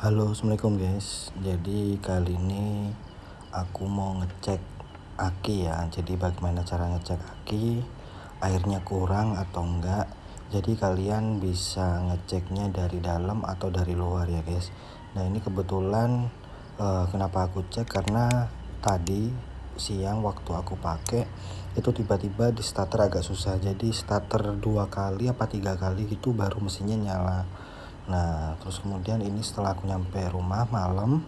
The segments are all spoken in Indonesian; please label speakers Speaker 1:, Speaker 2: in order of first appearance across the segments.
Speaker 1: Halo, assalamualaikum guys. Jadi kali ini aku mau ngecek aki ya. Jadi bagaimana cara ngecek aki, airnya kurang atau enggak. Jadi kalian bisa ngeceknya dari dalam atau dari luar ya guys. Nah ini kebetulan kenapa aku cek karena tadi siang waktu aku pakai itu tiba-tiba di starter agak susah. Jadi starter 2 kali apa 3 kali gitu baru mesinnya nyala. Nah terus kemudian ini setelah aku nyampe rumah malam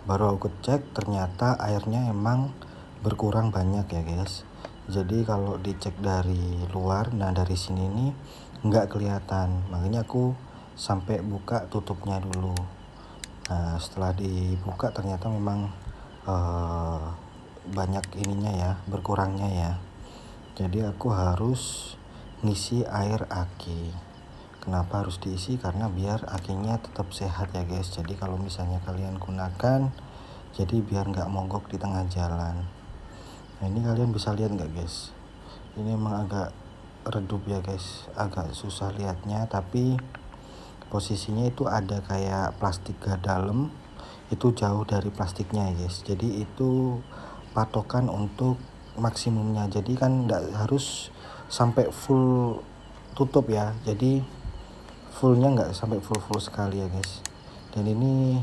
Speaker 1: baru aku cek, ternyata airnya emang berkurang banyak ya guys. Jadi kalau dicek dari luar, nah dari sini nih nggak kelihatan, makanya aku sampai buka tutupnya dulu. Nah setelah dibuka ternyata memang banyak ininya ya, berkurangnya ya. Jadi aku harus ngisi air aki. Kenapa harus diisi? Karena biar akinya tetap sehat ya guys. Jadi kalau misalnya kalian gunakan, jadi biar nggak mogok di tengah jalan. Nah ini kalian bisa lihat nggak guys? Ini emang agak redup ya guys, agak susah lihatnya. Tapi posisinya itu ada kayak plastik dalam, itu jauh dari plastiknya ya guys. Jadi itu patokan untuk maksimumnya. Jadi kan nggak harus sampai full tutup ya. Jadi fullnya nggak sampai full sekali ya guys. Dan ini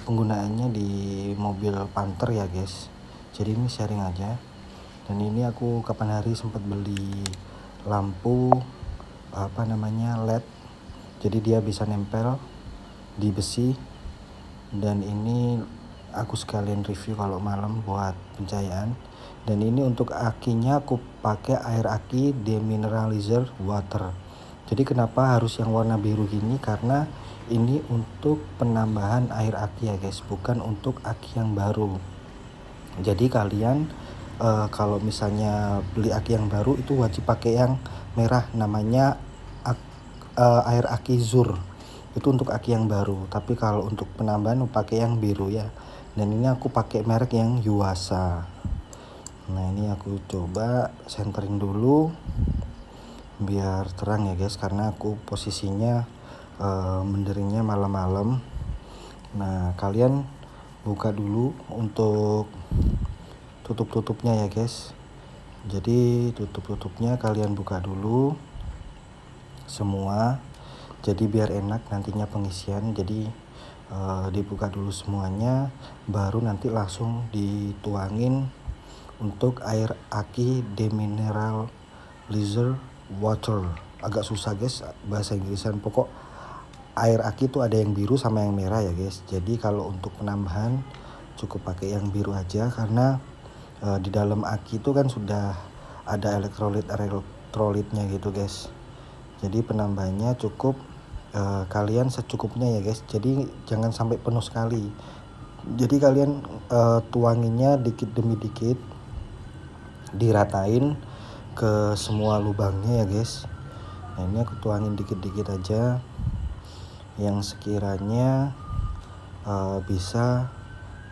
Speaker 1: penggunaannya di mobil Panther ya guys. Jadi ini sharing aja. Dan ini aku kapan hari sempat beli lampu LED. Jadi dia bisa nempel di besi. Dan ini aku sekalian review kalau malam buat pencahayaan. Dan ini untuk akinya aku pakai air aki demineralizer water. Jadi kenapa harus yang warna biru gini? Karena ini untuk penambahan air aki ya guys, bukan untuk aki yang baru. Jadi kalian kalau misalnya beli aki yang baru itu wajib pakai yang merah, namanya air aki zur. Itu untuk aki yang baru. Tapi kalau untuk penambahan pakai yang biru ya. Dan ini aku pakai merek yang Yuasa. Nah ini aku coba centering dulu biar terang ya guys, karena aku posisinya menderingnya malam-malam. Nah kalian buka dulu untuk tutup-tutupnya ya guys. Jadi tutup-tutupnya kalian buka dulu semua, jadi biar enak nantinya pengisian. Jadi dibuka dulu semuanya, baru nanti langsung dituangin untuk air aki demineralizer water. Agak susah guys bahasa Inggrisan. Pokok air aki itu ada yang biru sama yang merah ya guys. Jadi kalau untuk penambahan cukup pakai yang biru aja, karena di dalam aki itu kan sudah ada elektrolitnya gitu guys. Jadi penambahannya cukup kalian secukupnya ya guys. Jadi jangan sampai penuh sekali. Jadi kalian tuanginnya dikit demi dikit, diratain ke semua lubangnya ya guys. Nah ini aku tuangin dikit-dikit aja yang sekiranya bisa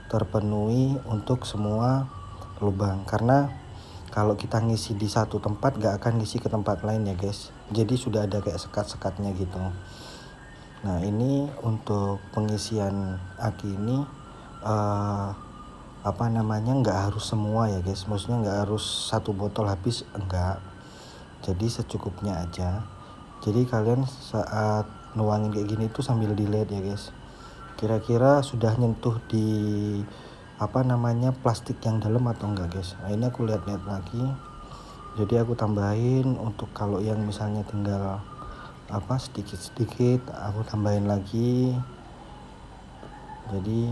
Speaker 1: terpenuhi untuk semua lubang. Karena kalau kita ngisi di satu tempat gak akan ngisi ke tempat lain ya guys. Jadi sudah ada kayak sekat-sekatnya gitu. Nah ini untuk pengisian aki ini nggak harus semua ya guys. Maksudnya nggak harus satu botol habis, enggak. Jadi secukupnya aja. Jadi kalian saat nuangin kayak gini tuh sambil dilihat ya guys, kira-kira sudah nyentuh di plastik yang dalam atau enggak guys. Nah ini aku lihat-lihat lagi. Jadi aku tambahin untuk kalau yang misalnya tinggal sedikit-sedikit aku tambahin lagi. Jadi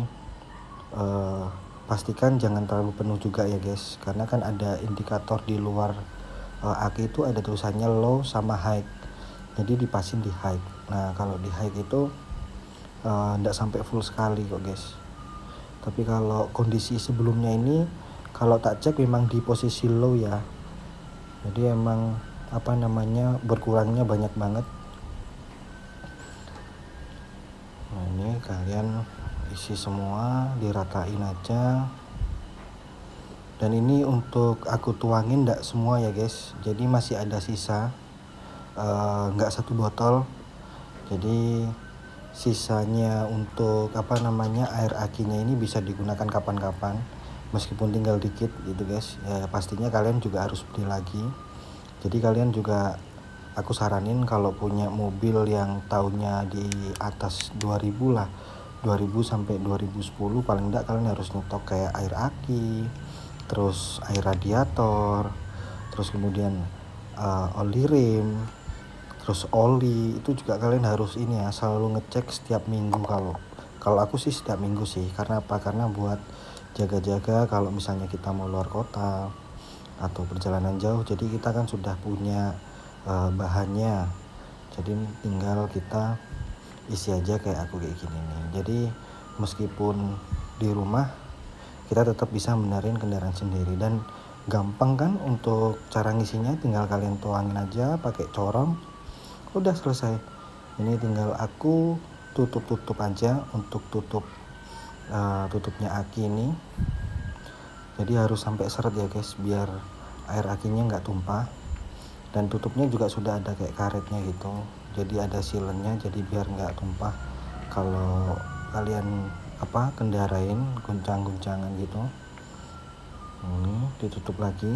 Speaker 1: pastikan jangan terlalu penuh juga ya guys, karena kan ada indikator di luar aki itu ada tulisannya low sama high. Jadi dipasin di high. Nah kalau di high itu enggak sampai full sekali kok guys. Tapi kalau kondisi sebelumnya ini kalau tak cek memang di posisi low ya. Jadi emang berkurangnya banyak banget. Nah ini kalian isi semua, diratain aja. Dan ini untuk aku tuangin enggak semua ya guys. Jadi masih ada sisa, enggak satu botol. Jadi sisanya untuk air akinya ini bisa digunakan kapan-kapan, meskipun tinggal dikit gitu guys ya. Pastinya kalian juga harus beli lagi. Jadi kalian juga, aku saranin kalau punya mobil yang tahunnya di atas 2000 lah, 2000 sampai 2010 paling enggak kalian harus nyetok kayak air aki, terus air radiator, terus kemudian oli rim, terus oli. Itu juga kalian harus ini ya, selalu ngecek setiap minggu. Kalau aku sih setiap minggu sih. Karena apa? Karena buat jaga-jaga kalau misalnya kita mau luar kota atau perjalanan jauh, jadi kita kan sudah punya bahannya, jadi tinggal kita isi aja kayak aku kayak gini nih. Jadi meskipun di rumah kita tetap bisa benerin kendaraan sendiri, dan gampang kan untuk cara ngisinya. Tinggal kalian tuangin aja pakai corong, udah selesai. Ini tinggal aku tutup aja untuk tutupnya aki ini. Jadi harus sampai seret ya guys, biar air akinya nggak tumpah. Dan tutupnya juga sudah ada kayak karetnya gitu, jadi ada silennya, jadi biar nggak tumpah kalau kalian kendarain guncang-guncangan gitu. Ini ditutup lagi.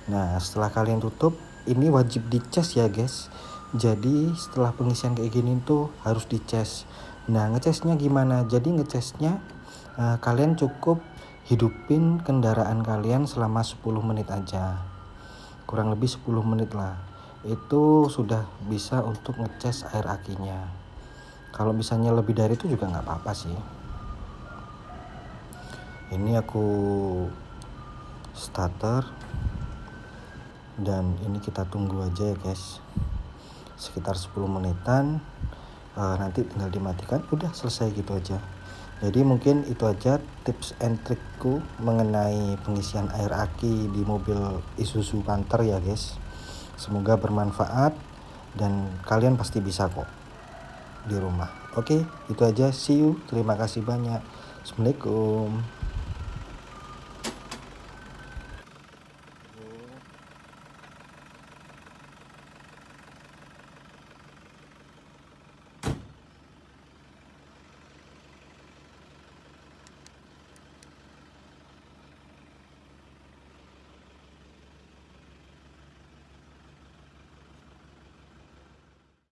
Speaker 1: Nah setelah kalian tutup, ini wajib dicas ya guys. Jadi setelah pengisian kayak gini tuh harus dicas. Nah ngecasnya gimana? Jadi ngecasnya kalian cukup hidupin kendaraan kalian selama 10 menit aja, kurang lebih 10 menit lah, itu sudah bisa untuk ngecas air akinya. Kalau misalnya lebih dari itu juga nggak apa-apa sih. Ini aku starter, dan ini kita tunggu aja ya guys, sekitar 10 menitan. Nanti tinggal dimatikan, udah selesai gitu aja. Jadi mungkin itu aja tips and trikku mengenai pengisian air aki di mobil Isuzu Panther ya guys. Semoga bermanfaat dan kalian pasti bisa kok di rumah. Oke, itu aja. See you. Terima kasih banyak. Assalamualaikum.